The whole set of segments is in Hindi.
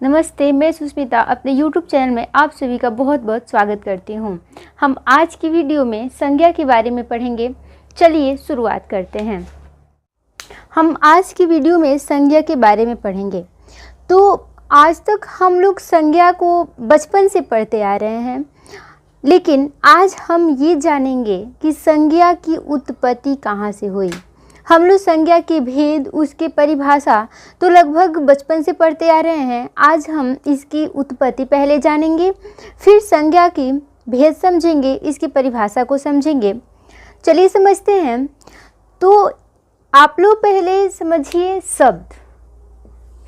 नमस्ते, मैं सुष्मिता अपने YouTube चैनल में आप सभी का बहुत बहुत स्वागत करती हूँ। हम आज की वीडियो में संज्ञा के बारे में पढ़ेंगे। चलिए शुरुआत करते हैं। हम आज की वीडियो में संज्ञा के बारे में पढ़ेंगे। तो आज तक हम लोग संज्ञा को बचपन से पढ़ते आ रहे हैं, लेकिन आज हम ये जानेंगे कि संज्ञा की उत्पत्ति कहाँ से हुई। हम लोग संज्ञा के भेद, उसकी परिभाषा तो लगभग बचपन से पढ़ते आ रहे हैं। आज हम इसकी उत्पत्ति पहले जानेंगे, फिर संज्ञा की भेद समझेंगे, इसकी परिभाषा को समझेंगे। चलिए समझते हैं। तो आप लोग पहले समझिए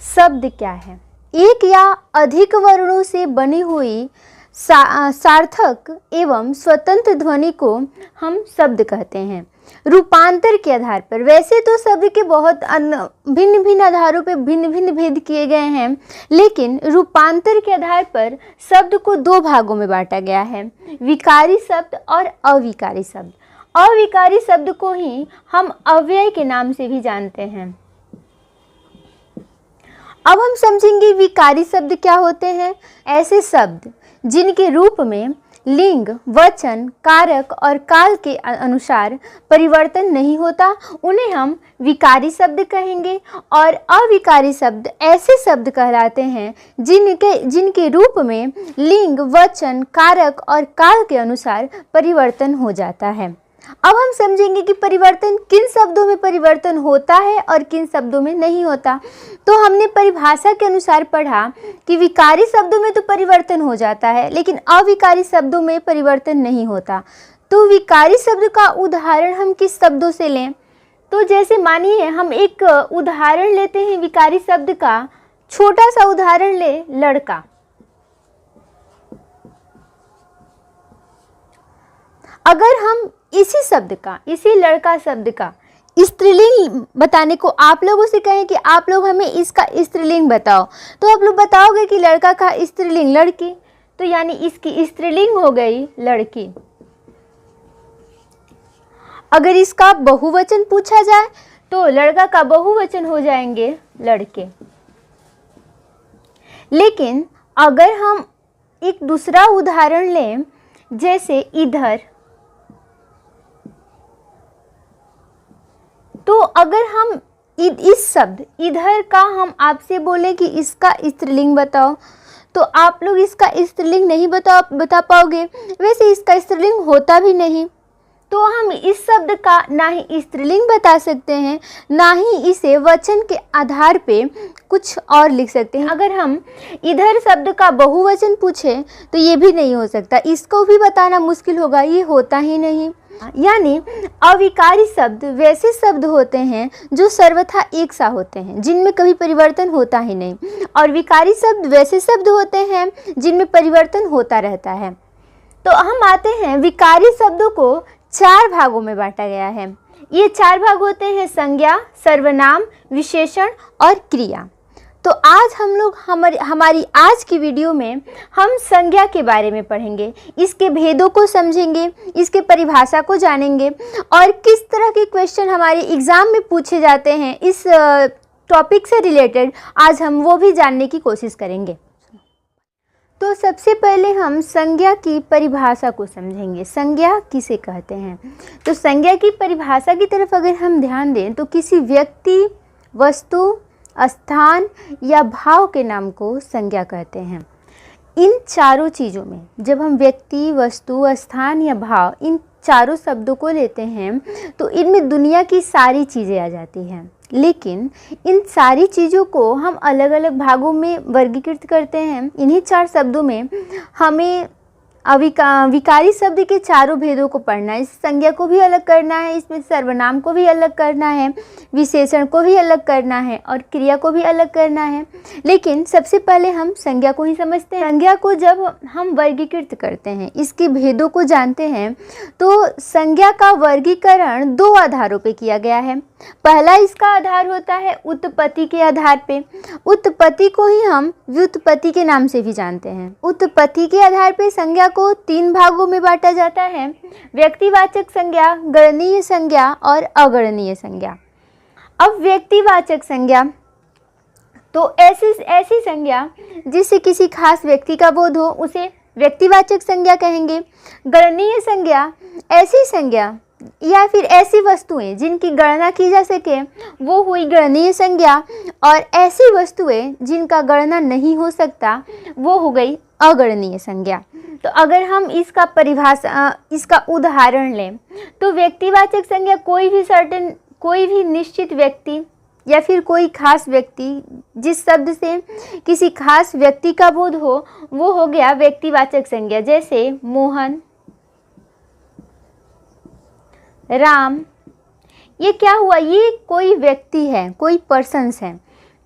शब्द क्या है। एक या अधिक वर्णों से बनी हुई सार्थक एवं स्वतंत्र ध्वनि को हम शब्द कहते हैं। रूपांतर के आधार पर, वैसे तो शब्द के बहुत भिन्न भिन्न आधारों पर भिन्न भिन्न भेद किए गए हैं, लेकिन रूपांतर के आधार पर शब्द को दो भागों में बांटा गया है, विकारी शब्द और अविकारी शब्द। अविकारी शब्द को ही हम अव्यय के नाम से भी जानते हैं। अब हम समझेंगे विकारी शब्द क्या होते हैं। ऐसे शब्द जिनके रूप में लिंग, वचन, कारक और काल के अनुसार परिवर्तन नहीं होता, उन्हें हम विकारी शब्द कहेंगे। और अविकारी शब्द ऐसे शब्द कहलाते हैं जिनके रूप में लिंग, वचन, कारक और काल के अनुसार परिवर्तन हो जाता है। अब हम समझेंगे कि परिवर्तन किन शब्दों में परिवर्तन होता है और किन शब्दों में नहीं होता। तो हमने परिभाषा के अनुसार पढ़ा कि विकारी शब्दों में तो परिवर्तन हो जाता है, लेकिन अविकारी शब्दों में परिवर्तन नहीं होता। तो विकारी शब्द का उदाहरण हम किस शब्दों से लें? तो जैसे मानिए हम एक उदाहरण लेते हैं विकारी शब्द का। छोटा सा उदाहरण ले, लड़का। अगर हम इसी लड़का शब्द का स्त्रीलिंग बताने को आप लोगों से कहें कि आप लोग हमें इसका स्त्रीलिंग बताओ, तो आप लोग बताओगे कि लड़का का स्त्रीलिंग लड़की, तो यानी इसकी स्त्रीलिंग हो गई लड़की। अगर इसका बहुवचन पूछा जाए तो लड़का का बहुवचन हो जाएंगे लड़के। लेकिन अगर हम एक दूसरा उदाहरण लें, जैसे इधर, तो अगर हम इस शब्द इधर का हम आपसे बोले कि इसका स्त्रीलिंग बताओ, तो आप लोग इसका स्त्रीलिंग नहीं बता पाओगे। वैसे इसका स्त्रीलिंग होता भी नहीं, तो हम इस शब्द का ना ही स्त्रीलिंग बता सकते हैं, ना ही इसे वचन के आधार पे कुछ और लिख सकते हैं। अगर हम इधर शब्द का बहुवचन पूछे तो ये भी नहीं हो सकता, इसको भी बताना मुश्किल होगा, ये होता ही नहीं। यानी अविकारी शब्द वैसे शब्द होते हैं जो सर्वथा एक सा होते हैं, जिनमें कभी परिवर्तन होता ही नहीं, और विकारी शब्द वैसे शब्द होते हैं जिनमें परिवर्तन होता रहता है। तो हम आते हैं, विकारी शब्दों को 4 भागों में बांटा गया है। ये 4 भाग होते हैं संज्ञा, सर्वनाम, विशेषण और क्रिया। तो आज हम लोग हमारी आज की वीडियो में हम संज्ञा के बारे में पढ़ेंगे, इसके भेदों को समझेंगे, इसके परिभाषा को जानेंगे, और किस तरह के क्वेश्चन हमारे एग्ज़ाम में पूछे जाते हैं इस टॉपिक से रिलेटेड आज हम वो भी जानने की कोशिश करेंगे। तो सबसे पहले हम संज्ञा की परिभाषा को समझेंगे। संज्ञा किसे कहते हैं? तो संज्ञा की परिभाषा की तरफ अगर हम ध्यान दें तो किसी व्यक्ति, वस्तु, स्थान या भाव के नाम को संज्ञा कहते हैं। इन चारों चीज़ों में जब हम व्यक्ति, वस्तु, स्थान या भाव, इन चारों शब्दों को लेते हैं तो इनमें दुनिया की सारी चीज़ें आ जाती हैं। लेकिन इन सारी चीज़ों को हम अलग अलग भागों में वर्गीकृत करते हैं। इन्हीं 4 शब्दों में हमें विकारी शब्द के चारों भेदों को पढ़ना है। इस संज्ञा को भी अलग करना है, इसमें सर्वनाम को भी अलग करना है, विशेषण को भी अलग करना है और क्रिया को भी अलग करना है। लेकिन सबसे पहले हम संज्ञा को ही समझते हैं। संज्ञा को जब हम वर्गीकृत करते हैं, इसके भेदों को जानते हैं, तो संज्ञा का वर्गीकरण 2 आधारों पर किया गया है। पहला इसका आधार होता है उत्पत्ति के आधार पे। उत्पत्ति को ही हम व्युत्पत्ति के नाम से भी जानते हैं। उत्पत्ति के आधार पे संज्ञा को 3 भागों में बांटा जाता है, व्यक्तिवाचक संज्ञा, गणनीय संज्ञा और अगणनीय संज्ञा। अब व्यक्तिवाचक संज्ञा, तो ऐसी ऐसी संज्ञा जिससे किसी खास व्यक्ति का बोध हो उसे व्यक्तिवाचक संज्ञा कहेंगे। गणनीय संज्ञा ऐसी संज्ञा या फिर ऐसी वस्तुएं जिनकी गणना की जा सके वो हुई गणनीय संज्ञा, और ऐसी वस्तुएं जिनका गणना नहीं हो सकता वो हो गई अगणनीय संज्ञा। तो अगर हम इसका उदाहरण लें तो व्यक्तिवाचक संज्ञा कोई भी निश्चित व्यक्ति या फिर कोई खास व्यक्ति जिस शब्द से किसी खास व्यक्ति का बोध हो वो हो गया व्यक्तिवाचक संज्ञा। जैसे मोहन, राम, ये क्या हुआ, ये कोई व्यक्ति है, कोई पर्सन्स है,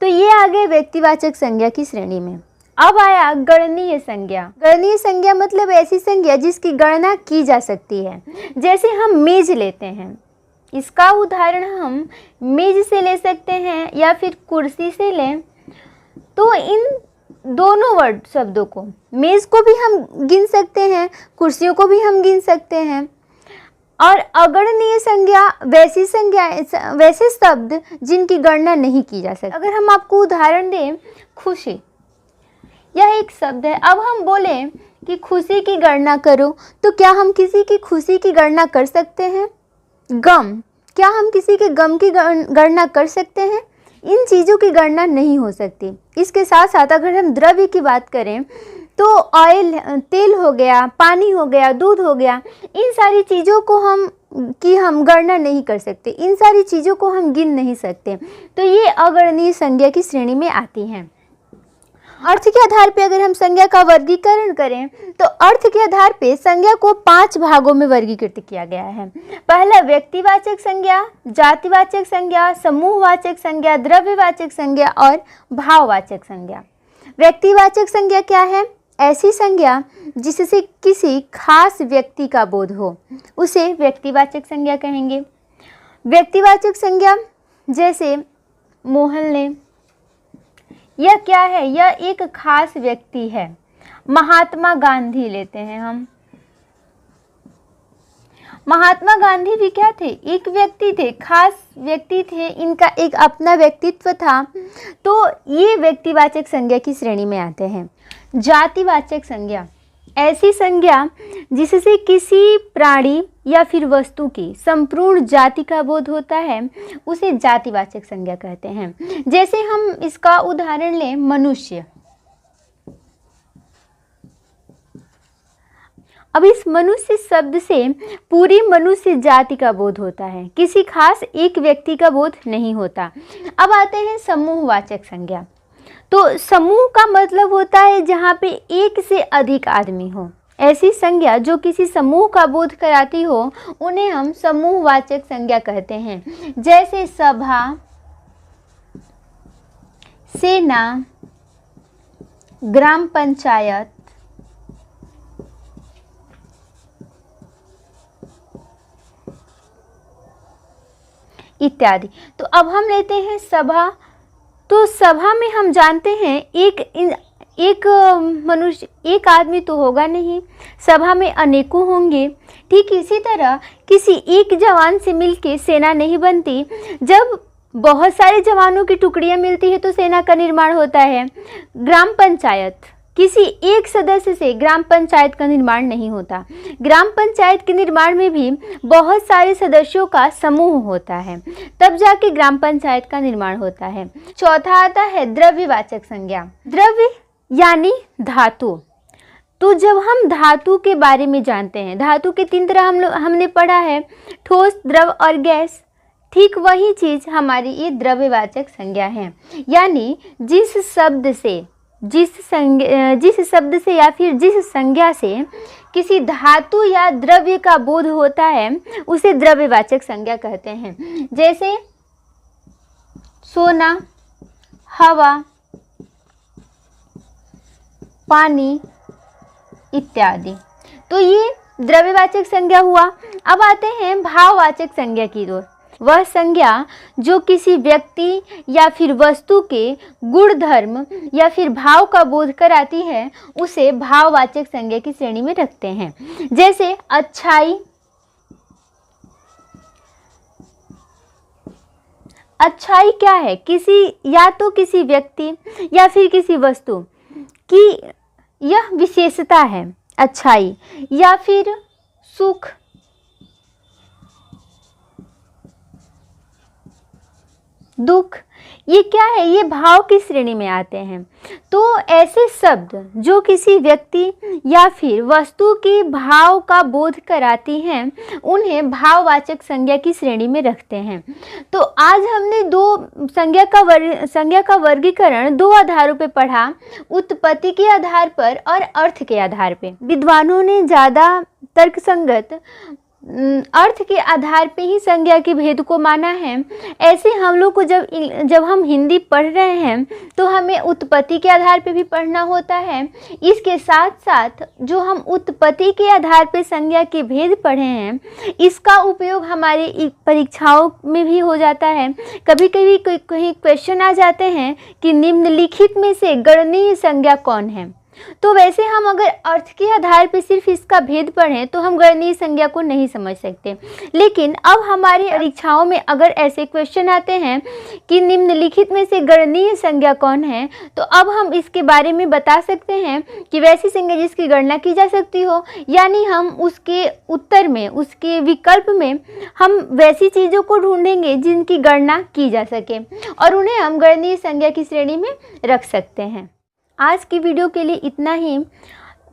तो ये आ गए व्यक्तिवाचक संज्ञा की श्रेणी में। अब आया गणनीय संज्ञा। गणनीय संज्ञा मतलब ऐसी संज्ञा जिसकी गणना की जा सकती है। जैसे हम मेज लेते हैं, इसका उदाहरण हम मेज से ले सकते हैं या फिर कुर्सी से लें। तो इन दोनों वर्ड शब्दों को, मेज को भी हम गिन सकते हैं, कुर्सियों को भी हम गिन सकते हैं। और अगणनीय संज्ञा वैसे शब्द जिनकी गणना नहीं की जा सकती। अगर हम आपको उदाहरण दें, खुशी, यह एक शब्द है। अब हम बोले कि खुशी की गणना करो, तो क्या हम किसी की खुशी की गणना कर सकते हैं? गम, क्या हम किसी के गम की गणना कर सकते हैं? इन चीज़ों की गणना नहीं हो सकती। इसके साथ साथ अगर हम द्रव्य की बात करें तो ऑयल, तेल हो गया, पानी हो गया, दूध हो गया, इन सारी चीज़ों को हम गणना नहीं कर सकते, इन सारी चीज़ों को हम गिन नहीं सकते। तो ये अगणनीय संज्ञा की श्रेणी में आती हैं। अर्थ के आधार पे अगर हम संज्ञा का वर्गीकरण करें तो अर्थ के आधार पे संज्ञा को 5 भागों में वर्गीकृत किया गया है। पहला व्यक्तिवाचक संज्ञा, जातिवाचक संज्ञा, समूहवाचक संज्ञा, द्रव्यवाचक संज्ञा और भाववाचक संज्ञा। व्यक्तिवाचक संज्ञा क्या है? ऐसी संज्ञा जिससे किसी खास व्यक्ति का बोध हो उसे व्यक्तिवाचक संज्ञा कहेंगे। व्यक्तिवाचक संज्ञा जैसे मोहन ने, यह क्या है? यह एक खास व्यक्ति है। महात्मा गांधी लेते हैं हम, महात्मा गांधी भी क्या थे? एक व्यक्ति थे, खास व्यक्ति थे, इनका एक अपना व्यक्तित्व था। तो ये व्यक्तिवाचक संज्ञा की श्रेणी में आते हैं। जातिवाचक संज्ञा ऐसी संज्ञा जिससे किसी प्राणी या फिर वस्तु की संपूर्ण जाति का बोध होता है उसे जातिवाचक संज्ञा कहते हैं। जैसे हम इसका उदाहरण लें, मनुष्य। अब इस मनुष्य शब्द से पूरी मनुष्य जाति का बोध होता है, किसी खास एक व्यक्ति का बोध नहीं होता। अब आते हैं समूहवाचक संज्ञा। तो समूह का मतलब होता है जहाँ पे एक से अधिक आदमी हो। ऐसी संज्ञा जो किसी समूह का बोध कराती हो उन्हें हम समूहवाचक संज्ञा कहते हैं। जैसे सभा, सेना, ग्राम पंचायत, इत्यादि। तो अब हम लेते हैं सभा। तो सभा में हम जानते हैं एक मनुष्य, एक आदमी तो होगा नहीं, सभा में अनेकों होंगे। ठीक इसी तरह किसी एक जवान से मिलके सेना नहीं बनती। जब बहुत सारे जवानों की टुकड़ियां मिलती है तो सेना का निर्माण होता है। ग्राम पंचायत, किसी एक सदस्य से ग्राम पंचायत का निर्माण नहीं होता। ग्राम पंचायत के निर्माण में भी बहुत सारे सदस्यों का समूह होता है, तब जाके ग्राम पंचायत का निर्माण होता है। चौथा आता है द्रव्यवाचक संज्ञा। द्रव्य यानी धातु। तो जब हम धातु के बारे में जानते हैं, धातु के 3 तरह हमने पढ़ा है, ठोस, द्रव और गैस। ठीक वही चीज़ हमारी ये द्रव्यवाचक संज्ञा है। यानी जिस शब्द से या फिर जिस संज्ञा से किसी धातु या द्रव्य का बोध होता है उसे द्रव्यवाचक संज्ञा कहते हैं। जैसे सोना, हवा, पानी इत्यादि। तो ये द्रव्यवाचक संज्ञा हुआ। अब आते हैं भाववाचक संज्ञा की ओर। वह संज्ञा जो किसी व्यक्ति या फिर वस्तु के गुण धर्म या फिर भाव का बोध कराती है उसे भाववाचक संज्ञा की श्रेणी में रखते हैं। जैसे अच्छाई, अच्छाई क्या है? किसी या तो किसी व्यक्ति या फिर किसी वस्तु की यह विशेषता है, अच्छाई या फिर सुख, दुख, ये क्या है? ये भाव की श्रेणी में आते हैं। तो ऐसे शब्द जो किसी व्यक्ति या फिर वस्तु के भाव का बोध कराती हैं, उन्हें भाववाचक संज्ञा की श्रेणी में रखते हैं। तो आज हमने संज्ञा का वर्गीकरण दो आधारों पे पढ़ा, उत्पत्ति के आधार पर और अर्थ के आधार पे। विद्वानों ने ज़्यादा तर्कसंगत अर्थ के आधार पे ही संज्ञा के भेद को माना है। ऐसे हम लोग को जब हम हिंदी पढ़ रहे हैं तो हमें उत्पत्ति के आधार पे भी पढ़ना होता है। इसके साथ साथ जो हम उत्पत्ति के आधार पे संज्ञा के भेद पढ़े हैं, इसका उपयोग हमारी परीक्षाओं में भी हो जाता है। कभी कभी कहीं क्वेश्चन आ जाते हैं कि निम्नलिखित में से गणनीय संज्ञा कौन है। तो वैसे हम अगर अर्थ के आधार पर सिर्फ इसका भेद पढ़ें तो हम गणनीय संज्ञा को नहीं समझ सकते। लेकिन अब हमारी परीक्षाओं में अगर ऐसे क्वेश्चन आते हैं कि निम्नलिखित में से गणनीय संज्ञा कौन है, तो अब हम इसके बारे में बता सकते हैं कि वैसी संज्ञा जिसकी गणना की जा सकती हो, यानी हम उसके उत्तर में, उसके विकल्प में हम वैसी चीज़ों को ढूंढेंगे जिनकी गणना की जा सके और उन्हें हम गणनीय संज्ञा की श्रेणी में रख सकते हैं। आज की वीडियो के लिए इतना ही।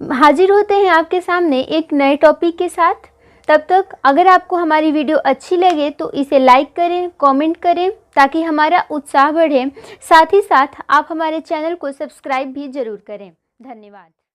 हाजिर होते हैं आपके सामने एक नए टॉपिक के साथ। तब तक अगर आपको हमारी वीडियो अच्छी लगे तो इसे लाइक करें, कमेंट करें ताकि हमारा उत्साह बढ़े। साथ ही साथ आप हमारे चैनल को सब्सक्राइब भी ज़रूर करें। धन्यवाद।